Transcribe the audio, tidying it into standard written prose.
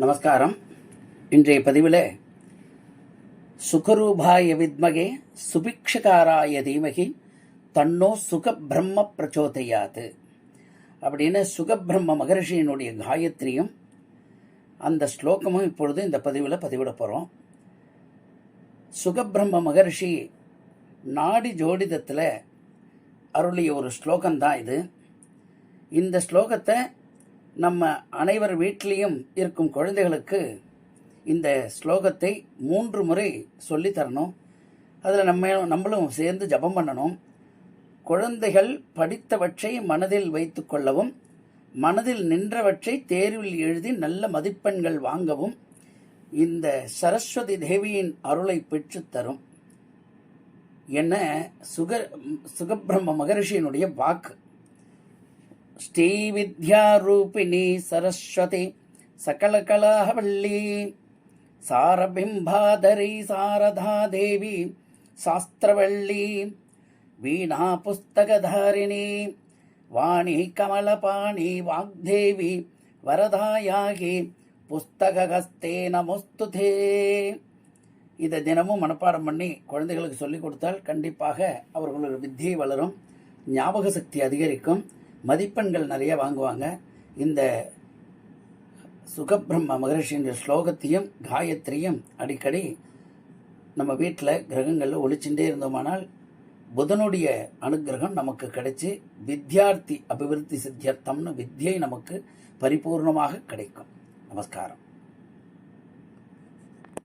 நமஸ்காரம். இன்றைய பதிவில் சுகரூபாய வித்மகே சுபிக்ஷகாராய தீமகி தன்னோ சுகபிரம்ம பிரச்சோதயாது அப்படின்னு சுகபிரம்ம மகரிஷியினுடைய காயத்ரியும் அந்த ஸ்லோகமும் இப்பொழுது இந்த பதிவில் பதிவிட போகிறோம். சுகபிரம்ம மகரிஷி நாடி ஜோடிதத்தில் அருளிய ஒரு ஸ்லோகம்தான் இது. இந்த ஸ்லோகத்தை நம்ம அனைவர் வீட்டிலையும் இருக்கும் குழந்தைகளுக்கு இந்த ஸ்லோகத்தை 3 முறை சொல்லித்தரணும். அதில் நம்மளும் சேர்ந்து ஜபம் பண்ணணும். குழந்தைகள் படித்தவற்றை மனதில் வைத்து கொள்ளவும், மனதில் நின்றவற்றை தேர்வில் எழுதி நல்ல மதிப்பெண்கள் வாங்கவும் இந்த சரஸ்வதி தேவியின் அருளை பெற்றுத்தரும் என சுகபிரம்ம மகரிஷியினுடைய வாக்கு. ஸ்ரீ வித்யாரூபிணி சரஸ்வதி சகலகலாவல்லி சாரபிம்பாதரி சாரதா தேவி சாஸ்திரவல்லி வீணா புஸ்தகதாரிணி வாணி கமலபாணி வாக்தேவி வரதாயாகி புஸ்தகஸ்தே நமஸ்துதே. இதை தினமும் மனப்பாடம் பண்ணி குழந்தைகளுக்கு சொல்லிக் கொடுத்தால் கண்டிப்பாக அவர்களோட வித்தியை வளரும், ஞாபக சக்தி அதிகரிக்கும், மதிப்பெண்கள் நிறைய வாங்குவாங்க. இந்த சுகபிரம்ம மகரிஷியின் ஸ்லோகத்தையும் காயத்ரியும் அடிக்கடி நம்ம வீட்டில் கிரகங்களில் ஒழிச்சுட்டே இருந்தோமானால் புதனுடைய அனுகிரகம் நமக்கு கிடைச்சி வித்யார்த்தி அபிவிருத்தி சித்தியர்த்தம்னு வித்யை நமக்கு பரிபூர்ணமாக கிடைக்கும். நமஸ்காரம்.